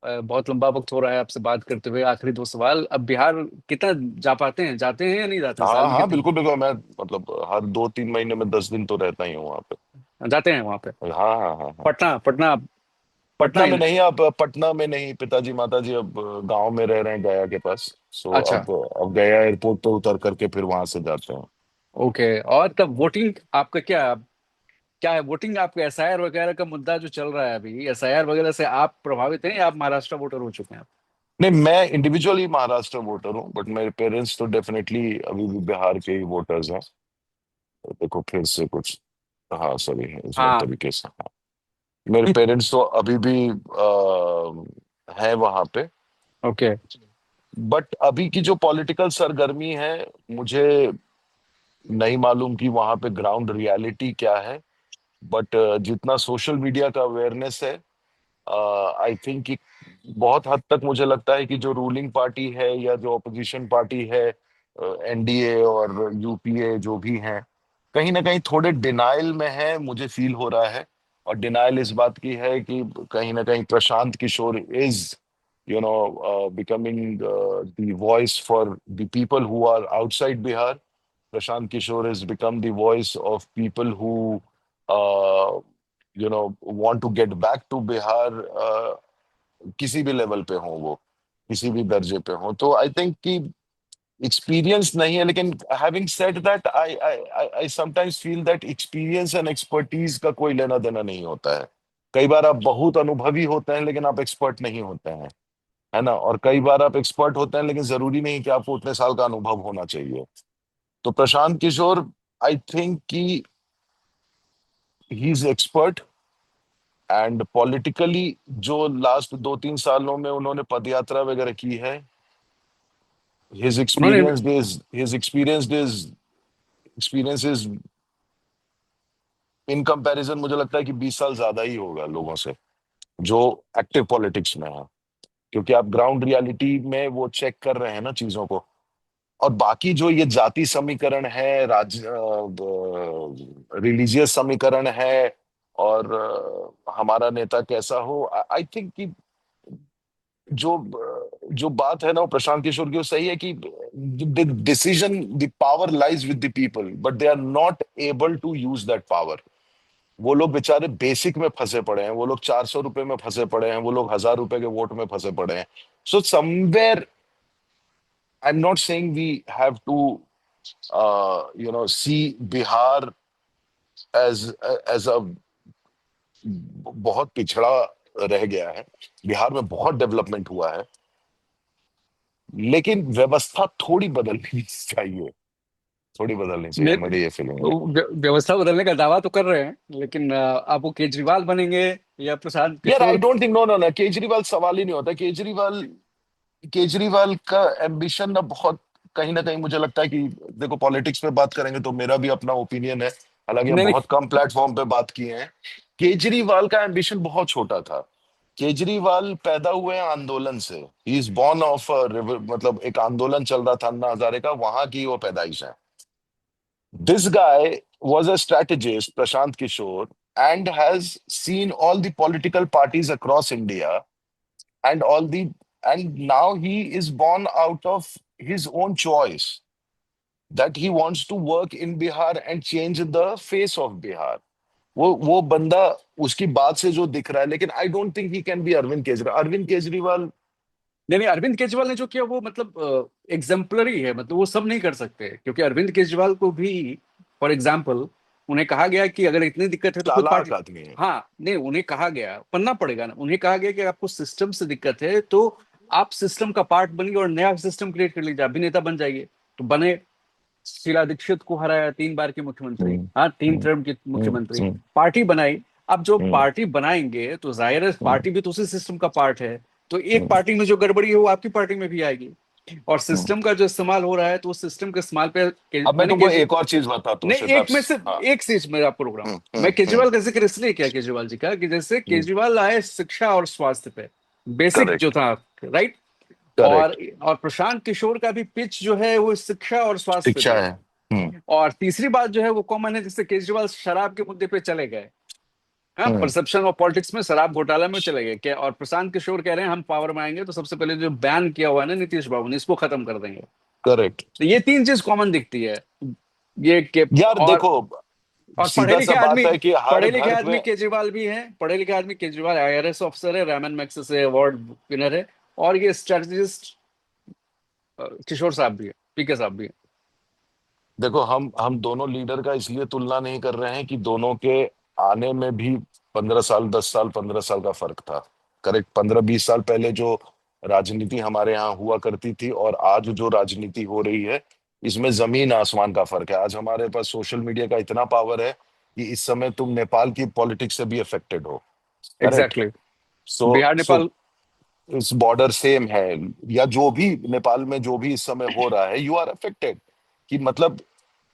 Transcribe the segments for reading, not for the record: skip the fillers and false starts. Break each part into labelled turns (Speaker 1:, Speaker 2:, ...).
Speaker 1: बहुत लंबा वक्त हो रहा है आपसे बात करते हुए। आखिरी दो सवाल, अब बिहार कितना जा पाते हैं, जाते हैं या नहीं जाते हैं, साल
Speaker 2: हाँ
Speaker 1: में
Speaker 2: हाँ
Speaker 1: कितने
Speaker 2: बिल्कुल बिल्कुल, मैं मतलब हर 2-3 महीने में 10 दिन तो रहता ही हूँ वहाँ पे।
Speaker 1: जाते हैं वहां पे?
Speaker 2: हाँ हाँ हाँ हाँ।
Speaker 1: पटना पटना पटना
Speaker 2: पटना
Speaker 1: ही
Speaker 2: में
Speaker 1: ना?
Speaker 2: नहीं, अब पटना में नहीं, पिताजी माताजी अब गांव में रह रहे हैं, गया के पास। सो
Speaker 1: अच्छा।
Speaker 2: अब गया एयरपोर्ट पे उतर करके फिर वहां से जाते हैं।
Speaker 1: ओके, और तब वोटिंग आपका क्या क्या है? वोटिंग आपका एसआईआर वगैरह का मुद्दा जो चल रहा है अभी, एसआईआर वगैरह से आप प्रभावित हैं या आप महाराष्ट्र वोटर हो चुके हैं आप?
Speaker 2: नहीं, मैं इंडिविजुअली महाराष्ट्र वोटर हूँ, बट मेरे पेरेंट्स तो डेफिनेटली अभी भी बिहार के ही वोटर्स हैं। देखो फिर से कुछ, हाँ सॉरी, इस बार
Speaker 1: हाँ।
Speaker 2: तरीके से, हाँ। मेरे पेरेंट्स तो अभी भी हैं वहां पे।
Speaker 1: ओके।
Speaker 2: बट अभी की जो पॉलिटिकल सरगर्मी है, मुझे नहीं मालूम कि वहां पे ग्राउंड रियलिटी क्या है। बट जितना सोशल मीडिया का अवेयरनेस है, आई थिंक कि बहुत हद तक मुझे लगता है कि जो रूलिंग पार्टी है या जो अपोजिशन पार्टी है, एनडीए और यूपीए जो भी हैं, कहीं ना कहीं थोड़े डिनाइल में है, मुझे फील हो रहा है। और डिनाइल इस बात की है कि कहीं ना कहीं Prashant Kishor is becoming the voice for the people who are outside Bihar. Prashant Kishore has become the voice of people who, want to get back to Bihar, किसी भी लेवल पे हो वो, किसी भी दर्जे पे हो। तो आई थिंक कि एक्सपीरियंस नहीं है, लेकिन having said that, I I I sometimes feel that experience and expertise का कोई लेना देना नहीं होता है। कई बार आप बहुत अनुभवी होते हैं लेकिन आप एक्सपर्ट नहीं होते हैं, है ना। और कई बार आप एक्सपर्ट होते हैं लेकिन जरूरी नहीं कि आपको उतने साल का अनुभव होना चाहिए। तो प्रशांत किशोर, आई थिंक कि he is expert, and politically जो लास्ट 2-3 सालों में उन्होंने पदयात्रा वगैरह की है, हिज
Speaker 1: उन्होंने
Speaker 2: experience is his experience is in comparison, मुझे लगता है कि 20 साल ज्यादा ही होगा लोगों से जो एक्टिव पॉलिटिक्स में है। क्योंकि आप ग्राउंड रियलिटी में वो चेक कर रहे हैं ना चीजों को। और बाकी जो ये जाति समीकरण है, रिलीजियस समीकरण है, और हमारा नेता कैसा हो, आई थिंक कि जो जो बात है ना वो प्रशांत किशोर की, वो सही है कि the decision, the power lies with the people, but they are not able to use that power. वो लोग बेचारे बेसिक में फंसे पड़े हैं, वो लोग 400 रुपए में फंसे पड़े हैं, वो लोग 1000 रुपए के वोट में फंसे पड़े हैं। So somewhere, I am not saying we have to see Bihar as as a बहुत पिछड़ा रह गया है। बिहार में बहुत डेवलपमेंट हुआ है, लेकिन व्यवस्था थोड़ी बदलनी चाहिए, थोड़ी बदलनी चाहिए,
Speaker 1: मे-
Speaker 2: मेरी ये फीलिंग है।
Speaker 1: व्यवस्था बदलने का दावा तो कर रहे हैं, लेकिन आप वो केजरीवाल बनेंगे या प्रशांत
Speaker 2: यार आई
Speaker 1: Kishor?
Speaker 2: Don't think, no no no, Kejriwal सवाल ही नहीं होता। केजरीवाल केजरीवाल का एम्बिशन कहीं ना कहीं मुझे लगता है कि, देखो पॉलिटिक्स में बात करेंगे तो मेरा भी अपना ओपिनियन है, हालांकि हम
Speaker 1: नहीं
Speaker 2: बहुत कम प्लेटफॉर्म पे बात किए हैं। केजरीवाल का एम्बिशन बहुत छोटा था। केजरीवाल पैदा हुए हैं आंदोलन से, ही इज बॉर्न ऑफ, मतलब एक आंदोलन चल रहा था अन्ना हजारे का, वहां की वो पैदाइश है। This guy was a strategist, Prashant Kishore, and has seen all the political parties across India, and all the and now he is born out of his own choice that he wants to work in Bihar and change the face of Bihar. वो बंदा, उसकी बात से जो दिख रहा है, लेकिन I don't think he can be Arvind Kejriwal. Arvind Kejriwal,
Speaker 1: नहीं नहीं, अरविंद केजरीवाल ने जो किया वो मतलब एग्जाम्पलरी है, मतलब वो सब नहीं कर सकते, क्योंकि अरविंद केजरीवाल को भी फॉर एग्जाम्पल उन्हें कहा गया कि अगर इतनी दिक्कत है तो खुद पार्टी।
Speaker 2: चालाक आदमी है।
Speaker 1: हाँ नहीं, उन्हें कहा गया, पढ़ना पड़ेगा ना, उन्हें कहा गया कि आपको सिस्टम से दिक्कत है तो आप सिस्टम का पार्ट बनिए और नया सिस्टम क्रिएट कर लीजिए, अभिनेता बन जाइए। तो बने, शीला दीक्षित को हराया, 3 बार की मुख्यमंत्री,
Speaker 2: हम्म,
Speaker 1: हाँ 3 टर्म की
Speaker 2: हम्म,
Speaker 1: मुख्यमंत्री,
Speaker 2: हम्म,
Speaker 1: पार्टी बनाई। अब जो
Speaker 2: हम्म,
Speaker 1: पार्टी बनाएंगे तो जाहिर है
Speaker 2: हम्म,
Speaker 1: पार्टी भी तो उसी सिस्टम का पार्ट है। तो एक
Speaker 2: हम्म,
Speaker 1: पार्टी में जो गड़बड़ी है वो आपकी पार्टी में भी आएगी। और
Speaker 2: हम्म।
Speaker 1: सिस्टम का जो इस्तेमाल हो रहा है तो उस सिस्टम के इस्तेमाल पे
Speaker 2: अब मैं
Speaker 1: मैंने
Speaker 2: तुमको एक और चीज बताता हूँ
Speaker 1: नहीं,
Speaker 2: सितार।
Speaker 1: एक में से
Speaker 2: हाँ।
Speaker 1: एक चीज मैं आपको रोक रहा हूँ।
Speaker 2: हम्म,
Speaker 1: मैं
Speaker 2: हम्म,
Speaker 1: केजरीवाल का जिक्र इसलिए किया केजरीवाल जी का कि जैसे
Speaker 2: हम्म।
Speaker 1: केजरीवाल आए शिक्षा और स्वास्थ्य पे, बेसिक जो
Speaker 2: करेक्ट,
Speaker 1: था, राइट। और
Speaker 2: करेक्ट।
Speaker 1: और प्रशांत किशोर का भी पिच जो है वो शिक्षा और स्वास्थ्य पे
Speaker 2: शिक्षा
Speaker 1: भी
Speaker 2: है।
Speaker 1: है। और तीसरी बात जो है वो कॉमन है, जिससे केजरीवाल शराब के मुद्दे पे चले गए। हाँ,
Speaker 2: हम्म।
Speaker 1: परसेप्शन और पॉलिटिक्स में शराब घोटाला में चले गए क्या, और प्रशांत किशोर कह रहे हैं हम पावर में आएंगे तो सबसे पहले जो बैन किया हुआ है ना नीतीश बाबू ने, इसको खत्म कर देंगे।
Speaker 2: करेक्ट।
Speaker 1: तो ये तीन चीज कॉमन दिखती है, ये के।
Speaker 2: यार देखो,
Speaker 1: और
Speaker 2: सीधा सा बात है कि हर
Speaker 1: पढ़े लिखे
Speaker 2: घर
Speaker 1: आदमी
Speaker 2: में,
Speaker 1: केजरीवाल भी है, पढ़े लिखे आदमी केजरीवाल आईआरएस ऑफिसर है, रैमन मैग्सेसे से अवार्ड विनर है। और ये स्ट्रेटजिस्ट किशोर साहब भी है, पीके साहब भी है।
Speaker 2: देखो हम दोनों लीडर का इसलिए तुलना नहीं कर रहे हैं कि दोनों के आने में भी 15 साल, 10 साल, 15 साल का फर्क था। करेक्ट, 15-20 साल पहले जो राजनीति हमारे यहाँ हुआ करती थी और आज जो राजनीति हो रही है, इसमें जमीन आसमान का फर्क है। आज हमारे पास सोशल मीडिया का इतना पावर है कि इस समय तुम नेपाल की पॉलिटिक्स से भी अफेक्टेड हो। करेक्ट।
Speaker 1: एग्जैक्टली।
Speaker 2: सो
Speaker 1: बिहार
Speaker 2: सो
Speaker 1: नेपाल।
Speaker 2: इस बॉर्डर सेम है, या जो भी नेपाल में जो भी इस समय हो रहा है, यू आर अफेक्टेड। कि मतलब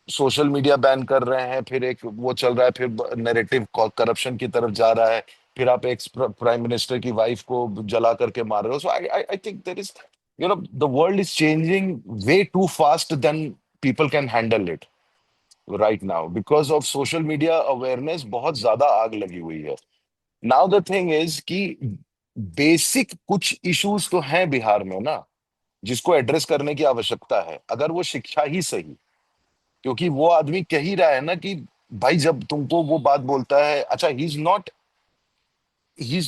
Speaker 2: सोशल मीडिया बैन कर रहे हैं, फिर एक वो चल रहा है, फिर नैरेटिव करप्शन की तरफ जा रहा है, फिर आप एक प्राइम मिनिस्टर की वाइफ को जला करके मार रहे हो। So I I think there is, the world is changing way too fast than people can handle it right now, because of social media awareness बहुत ज्यादा आग लगी हुई है। नाउ द थिंग इज कि बेसिक कुछ इश्यूज तो हैं बिहार में ना, जिसको एड्रेस करने की आवश्यकता है, अगर वो शिक्षा ही सही। क्योंकि वो आदमी कह ही रहा है ना कि भाई जब तुमको वो बात बोलता है, अच्छा he is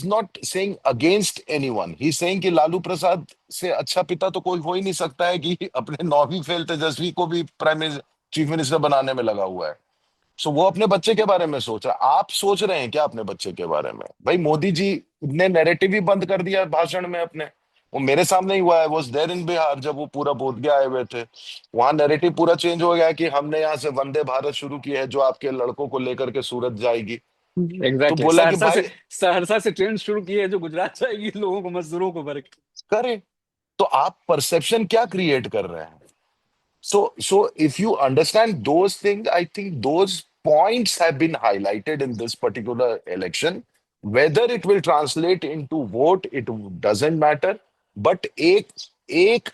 Speaker 2: not saying against anyone, he saying कि लालू प्रसाद से अच्छा पिता तो कोई हो ही नहीं सकता है कि अपने 9वीं फेल तेजस्वी को भी चीफ मिनिस्टर बनाने में लगा हुआ है। सो वो अपने बच्चे के बारे में सोच रहा है। आप सोच रहे हैं क्या अपने बच्चे के बारे में? भाई मोदी जी ने नैरेटिव ही बंद कर दिया भाषण में अपने। वो मेरे सामने ही हुआ है, वो देयर इन बिहार, जब वो पूरा बोध गया आए हुए थे, वहां नैरेटिव पूरा चेंज हो गया कि हमने यहाँ से वंदे भारत शुरू की है जो आपके लड़कों को लेकर के सूरत जाएगी। तो
Speaker 1: एग्जैक्टली,
Speaker 2: बोला कि
Speaker 1: सहरसा से,
Speaker 2: भाई
Speaker 1: सहरसा से ट्रेन शुरू की है जो गुजरात जाएगी, लोगों को, मजदूरों को भर के।
Speaker 2: करे। तो आप परसेप्शन क्या क्रिएट कर रहे हैं? So if you understand those things, I think those points have been highlighted in this particular election. Whether it will translate into vote, it doesn't matter. But एक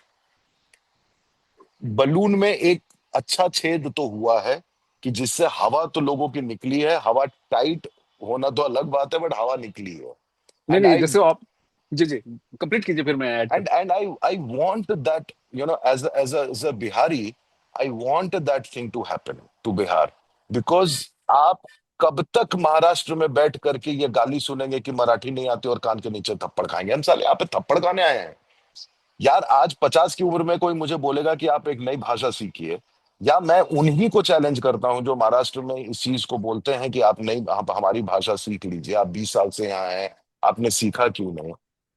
Speaker 2: बलून में एक अच्छा छेद तो हुआ है कि जिससे हवा तो लोगों की निकली है। हवा टाइट होना तो अलग बात है, बट हवा निकली है।
Speaker 1: नहीं
Speaker 2: एंड
Speaker 1: नहीं,
Speaker 2: आई
Speaker 1: जैसे आप, जी जी, कंप्लीट कीजिए फिर मैं ऐड कर।
Speaker 2: and I want that, as a Bihari, I want that thing to happen to Bihar, because आप कब तक महाराष्ट्र में बैठ करके ये गाली सुनेंगे कि मराठी नहीं आती और कान के नीचे थप्पड़ खाएंगे? हम साले यहाँ पे थप्पड़ खाने आए हैं? यार आज 50 की उम्र में कोई मुझे बोलेगा कि आप एक नई भाषा सीखिए, या मैं उन्हीं को चैलेंज करता हूं जो महाराष्ट्र में इस चीज को बोलते हैं कि आप हमारी भाषा सीख लीजिए, आप 20 साल से यहाँ हैं, आपने सीखा क्यों नहीं?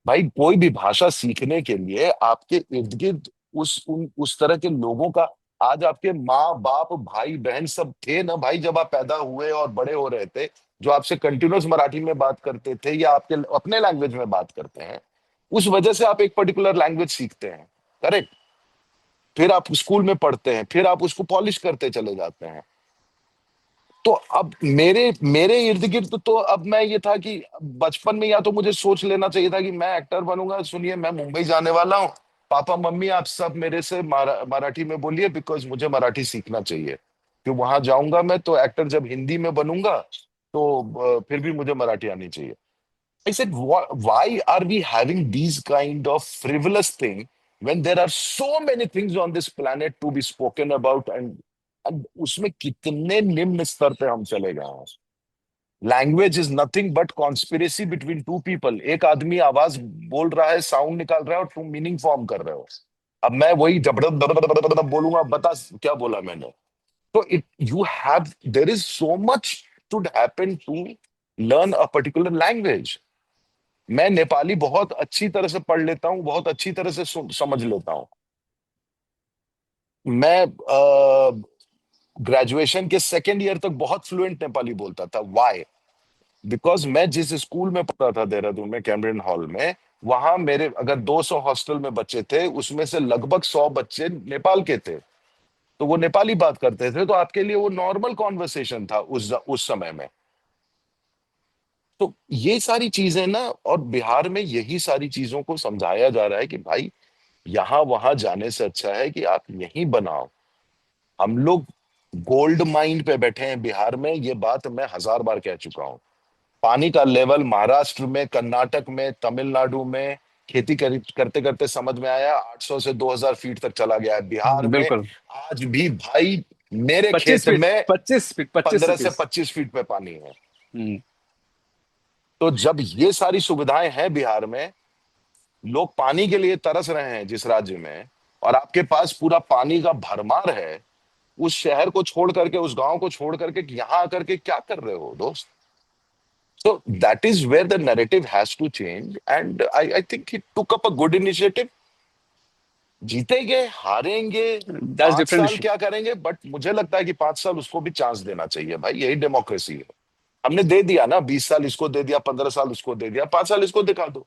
Speaker 2: भाई कोई भी भाषा सीखने के लिए आपके इर्द गिर्द उस तरह के लोगों का, आज आपके माँ बाप भाई बहन सब थे ना भाई, जब आप पैदा हुए और बड़े हो रहे थे, जो आपसे कंटिन्यूस मराठी में बात करते थे या आपके अपने लैंग्वेज में बात करते हैं। उस वजह से आप एक पर्टिकुलर लैंग्वेज सीखते हैं। करेक्ट। फिर आप स्कूल में पढ़ते हैं, फिर आप उसको पॉलिश करते चले जाते हैं। तो अब मेरे मेरे इर्द गिर्द तो अब मैं ये था कि बचपन में या तो मुझे सोच लेना चाहिए था कि मैं एक्टर बनूंगा। सुनिए, मैं मुंबई जाने वाला हूँ, पापा मम्मी आप सब मेरे से मराठी में बोलिए, बिकॉज मुझे मराठी सीखना चाहिए। कि वहां जाऊंगा मैं तो एक्टर जब हिंदी में बनूंगा, तो फिर भी मुझे मराठी आनी चाहिए। I said, why are we having these kind of frivolous thing when there are so many things on this planet to be spoken about, and उसमें कितने निम्न स्तर पे हम चले गए हैं। Language is nothing but conspiracy between two people. एक आदमी आवाज बोल रहा है, साउंड निकाल रहा है, और तुम मीनिंग फॉर्म कर रहे हो। अब मैं वही जबरदस्त बोलूंगा, बता क्या बोला मैंने? तो it you have there is so much should happen to learn a particular language. मैं नेपाली बहुत अच्छी तरह से पढ़ लेता हूँ, बहुत अच्छी तरह से समझ लेता हूँ। मैं ग्रेजुएशन के सेकेंड ईयर तक बहुत फ्लुएंट नेपाली बोलता था। वाई? बिकॉज मैं जिस स्कूल में पढ़ता था देहरादून में, कैम्ब्रियन हॉल में, वहां मेरे अगर 200 हॉस्टल में बच्चे थे, उसमें से लगभग 100 बच्चे नेपाल के थे। तो वो नेपाली बात करते थे, तो आपके लिए वो नॉर्मल कॉन्वर्सेशन था उस समय में। तो ये सारी चीजें ना, और बिहार में यही सारी चीजों को समझाया जा रहा है कि भाई यहां वहां जाने से अच्छा है कि आप यहीं बनाओ। हम लोग गोल्ड माइन पे बैठे हैं बिहार में, ये बात मैं 1000 बार कह चुका हूं। पानी का लेवल महाराष्ट्र में, कर्नाटक में, तमिलनाडु में खेती करते करते समझ में आया 800 से 2000 फीट तक चला गया है। बिहार में
Speaker 1: बिल्कुल।
Speaker 2: आज भी भाई मेरे
Speaker 1: 25
Speaker 2: खेत
Speaker 1: फीट,
Speaker 2: में
Speaker 1: 25 फीट,
Speaker 2: 15 से
Speaker 1: 25 से 30।
Speaker 2: 25 फीट पे पानी है।
Speaker 1: हम्म।
Speaker 2: तो जब ये सारी सुविधाएं हैं बिहार में, लोग पानी के लिए तरस रहे हैं जिस राज्य में, और आपके पास पूरा पानी का भरमार है, उस शहर को छोड़ करके, उस गांव को छोड़ करके यहाँ आकर के क्या कर रहे हो दोस्त? So that is where the narrative has to change, and I think he took up a good initiative. जीतेंगे हारेंगे,
Speaker 1: दैट्स
Speaker 2: 5 साल
Speaker 1: डिफरेंट।
Speaker 2: क्या करेंगे, बट मुझे लगता है कि 5 साल उसको भी चांस देना चाहिए भाई, यही डेमोक्रेसी है। हमने दे दिया ना, 20 साल इसको दे दिया, 15 साल उसको दे दिया, 5 साल इसको दिखा दो।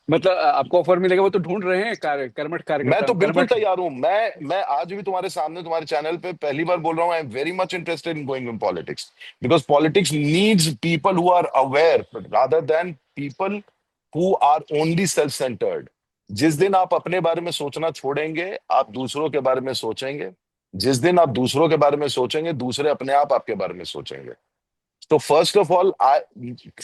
Speaker 1: मतलब आपको ऑफर मिलेगा, वो तो ढूंढ रहे हैं कर्मठ
Speaker 2: मैं
Speaker 1: कार्यकर्ता,
Speaker 2: तो बिल्कुल
Speaker 1: कर्मठ।
Speaker 2: तैयार हूं। मैं आज भी तुम्हारे सामने तुम्हारे चैनल पे पहली बार बोल रहा हूं, I am very much interested in going in politics, because politics needs people who are aware rather than people who are only self centred. जिस दिन आप अपने बारे में सोचना छोड़ेंगे, आप दूसरों के बारे में सोचेंगे। जिस दिन आप दूसरों के बारे में सोचेंगे, दूसरे अपने आप आपके बारे में सोचेंगे। So first of all,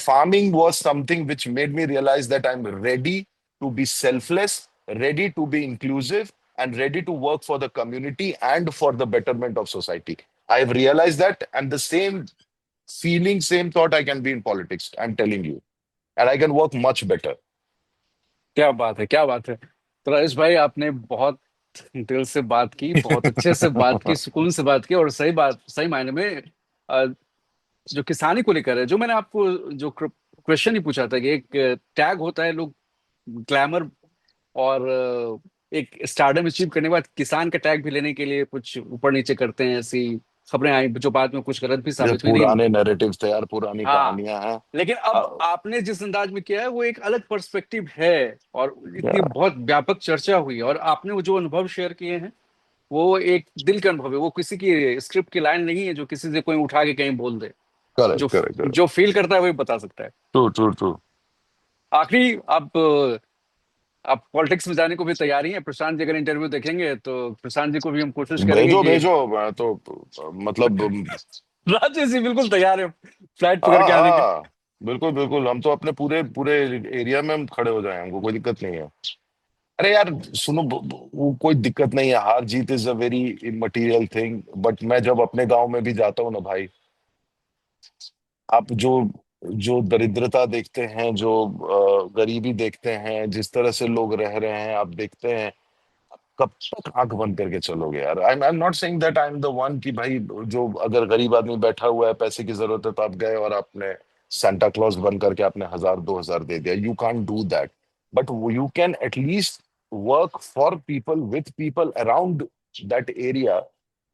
Speaker 2: farming was something which made me realize that I'm ready to be selfless, ready to be inclusive, and ready to work for the community and for the betterment of society. I've realized that, and the same feeling, same thought I can be in politics. I'm telling you, and I can work much better.
Speaker 1: क्या बात है, क्या बात है। तो राजेश भाई, आपने बहुत दिल से बात की, बहुत अच्छे से बात की, सुकून से बात की, और सही बात, सही मायने में अ, जो किसानी को लेकर है, जो मैंने आपको जो क्वेश्चन ही पूछा था कि एक टैग होता है, लोग ग्लैमर और एक स्टारडम अचीव करने के बाद किसान का टैग भी लेने के लिए कुछ ऊपर नीचे करते हैं, ऐसी खबरें आई जो बाद में कुछ गलत भी
Speaker 2: ये
Speaker 1: साबित हुई, लेकिन
Speaker 2: पुराने नैरेटिव्स थे यार, पुरानी
Speaker 1: हाँ।
Speaker 2: कहानियां हैं।
Speaker 1: लेकिन अब आपने जिस अंदाज में किया है वो एक अलग पर्सपेक्टिव है, और इतनी
Speaker 2: Yeah,
Speaker 1: बहुत व्यापक चर्चा हुई, और आपने वो जो अनुभव शेयर किए हैं वो एक दिल के अनुभव है, वो किसी की स्क्रिप्ट की लाइन नहीं है जो किसी से कोई उठा के कहीं बोल दे।
Speaker 2: correct,
Speaker 1: जो
Speaker 2: correct, correct.
Speaker 1: जो फील करता है वही बता सकता है।
Speaker 2: True, true, true.
Speaker 1: आखिरी, आप पॉलिटिक्स में जाने को भी तैयार ही हैं? प्रशांत जी अगर इंटरव्यू देखेंगे तो प्रशांत जी को भी हम कोशिश करेंगे
Speaker 2: भेजो
Speaker 1: कि
Speaker 2: भेजो, मैं तो मतलब
Speaker 1: राजेश जी बिल्कुल तैयार है फ्लाइट पकड़
Speaker 2: हाँ
Speaker 1: के आने के।
Speaker 2: हाँ, बिल्कुल बिल्कुल, हम तो अपने पूरे पूरे एरिया में हम खड़े हो जाए, हमको कोई दिक्कत नहीं है। अरे यार सुनो, वो कोई दिक्कत नहीं है, हार जीत is a very immaterial thing, but मैं जब अपने गांव में भी जाता हूँ ना भाई, आप जो जो दरिद्रता देखते हैं, जो गरीबी देखते हैं, जिस तरह से लोग रह रहे हैं, आप देखते हैं, कब तक आंख बंद करके चलोगे यार? आई am not saying that I am the one कि भाई, जो अगर गरीब आदमी बैठा हुआ है, पैसे की जरूरत है, तो आप गए और आपने सांता क्लॉज बन करके आपने 1000 2000 दे दिया, you can't do that. But you can at least work for people, with people around that area,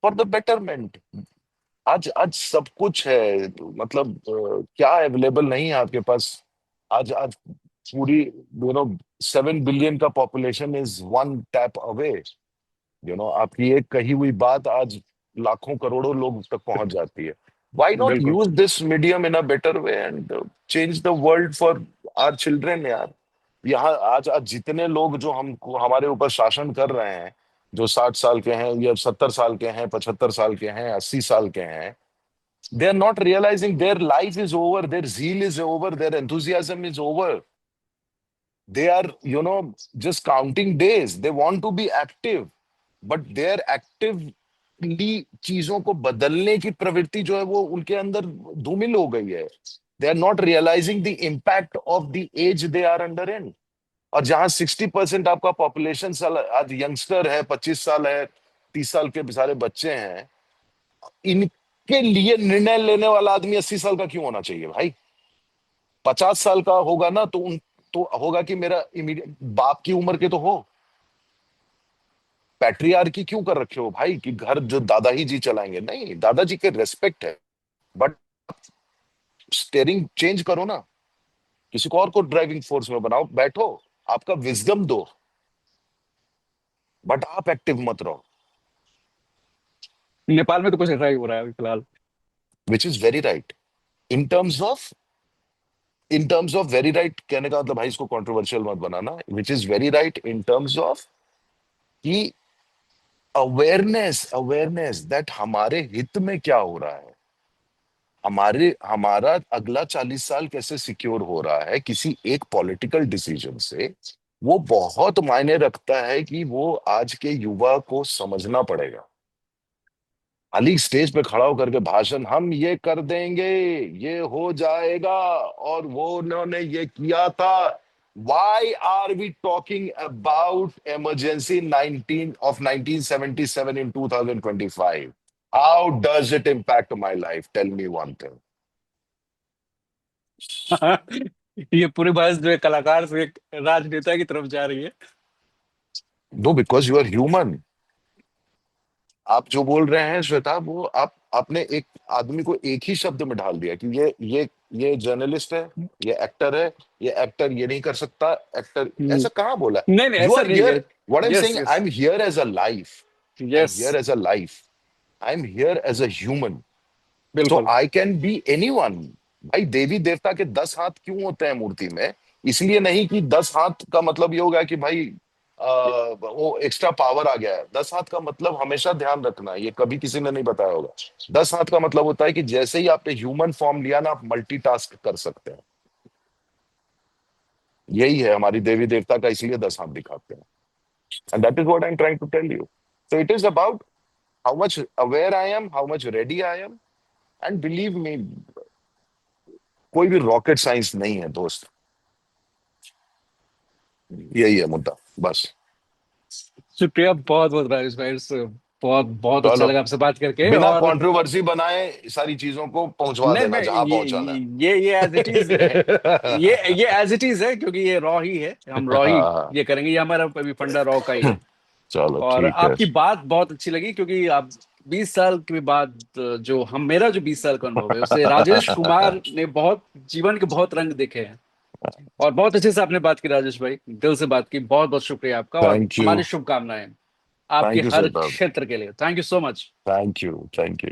Speaker 2: for the betterment. आज आज सब कुछ है, मतलब क्या अवेलेबल नहीं है आपके पास? आज आज पूरी, 7 बिलियन का population is one tap away. आपकी एक कही हुई बात आज लाखों करोड़ों लोग तक पहुंच जाती है। व्हाई नॉट
Speaker 1: बिल्कुल।
Speaker 2: Use this medium in a better way and change the world for our children यार। यहाँ आज आज जितने लोग जो हमको हमारे ऊपर शासन कर रहे हैं, जो 60 साल के हैं या 70 साल के हैं, 75 साल के हैं, 80 साल के हैं, they are not realizing their life is over, their zeal is over, their enthusiasm is over. They are, just counting days. They want to be active, but their actively चीजों को बदलने की प्रवृत्ति जो है वो उनके अंदर धूमिल हो गई है। They are not realizing the impact of the age they are under in. और जहां 60% आपका पॉपुलेशन साल आज यंगस्टर है, 25 साल है, 30 साल के सारे बच्चे हैं, इनके लिए निर्णय लेने वाला आदमी 80 साल का क्यों होना चाहिए भाई? 50 साल का होगा ना, तो होगा कि मेरा इमीडिएट बाप की उम्र के तो हो। पैट्रियार्की क्यों कर रखे हो भाई कि घर जो दादा ही जी चलाएंगे? नहीं, दादाजी के रेस्पेक्ट है, बट स्टेयरिंग चेंज करो ना, किसी को और को ड्राइविंग फोर्स में बनाओ, बैठो, आपका विजडम दो, बट आप एक्टिव मत रहो।
Speaker 1: नेपाल में तो कुछ ऐसा ही हो रहा है अभी फिलहाल।
Speaker 2: Which is very right in terms of very right कहने का मतलब भाई इसको कंट्रोवर्शियल मत बनाना, which is very right in terms of कि अवेयरनेस, अवेयरनेस दैट हमारे हित में क्या हो रहा है। हमारा अगला 40 साल कैसे सिक्योर हो रहा है किसी एक पॉलिटिकल डिसीजन से, वो बहुत मायने रखता है कि वो आज के युवा को समझना पड़ेगा। खाली स्टेज पे खड़ा होकर के भाषण, हम ये कर देंगे, ये हो जाएगा, और वो उन्होंने ये किया था। Why are we talking about emergency 1977 in 2025? How does it impact my life? Tell me one thing.
Speaker 1: ये पूरी बहस जो है कलाकार से एक राजनेता की तरफ जा रही है।
Speaker 2: No, because you are human. आप जो बोल रहे हैं श्वेता, वो आप आपने एक आदमी को एक ही शब्द में ढाल दिया कि ये जर्नलिस्ट है, ये एक्टर है, ये एक्टर ये नहीं कर सकता, एक्टर ऐसा कहाँ बोला?
Speaker 1: नहीं नहीं
Speaker 2: यू
Speaker 1: ऐसा
Speaker 2: आर
Speaker 1: नहीं है।
Speaker 2: Here, what I am
Speaker 1: yes
Speaker 2: saying, I
Speaker 1: yes
Speaker 2: am here as a life, I am
Speaker 1: yes
Speaker 2: here as a life, I am here as a human, so
Speaker 1: बिल्कुल।
Speaker 2: I can be anyone. भाई देवी देवता के 10 हाथ क्यों होते हैं मूर्ति में? इसलिए नहीं कि 10 हाथ का मतलब ये होगा कि भाई वो एक्स्ट्रा पावर आ गया है। 10 हाथ का मतलब हमेशा ध्यान रखना, ये कभी किसी ने नहीं बताया होगा। 10 हाथ का मतलब होता है कि जैसे ही आपने ह्यूमन फॉर्म लिया ना, आप मल्टीटास्क कर सकते हैं। यही है हमारी देवी देवता का, इसलिए 10 हाथ दिखाते हैं। And that is what I am trying to tell you. So it is about how much aware I am, how much ready I am, and believe me, कोई भी रॉकेट साइंस नहीं है दोस्त। यही है मुद्दा, बस।
Speaker 1: शुक्रिया बहुत बहुत राजेश भाई, इससे बहुत बहुत अच्छा
Speaker 2: चलो,
Speaker 1: लगा आपसे बात करके।
Speaker 2: बिना
Speaker 1: और
Speaker 2: कंट्रोवर्सी बनाए सारी चीजों को पहुंचवा
Speaker 1: नहीं
Speaker 2: देना
Speaker 1: मैं
Speaker 2: जहां पहुंचाना
Speaker 1: ये एज इट इज है।
Speaker 2: है।
Speaker 1: ये एज इट इज है क्योंकि ये रॉ ही है, हम रॉ ही
Speaker 2: हाँ,
Speaker 1: ये करेंगे, ये हमारा अभी फंडा रॉ का ही है।
Speaker 2: चलो
Speaker 1: और
Speaker 2: ठीक है।
Speaker 1: आपकी बात बहुत अच्छी लगी क्योंकि आप 20 साल के बाद जो हम मेरा जो 20 साल का अनुभव है उससे राजेश कुमार ने बहुत जीवन के बहुत रंग देखे हैं। और बहुत अच्छे से आपने बात की राजेश भाई, दिल से बात की, बहुत बहुत शुक्रिया आपका और
Speaker 2: थैंक यू,
Speaker 1: हमारी शुभकामनाएं आपके
Speaker 2: थैंक यू
Speaker 1: हर
Speaker 2: श्वेता,
Speaker 1: क्षेत्र के लिए। Thank you so much.
Speaker 2: Thank you, thank you.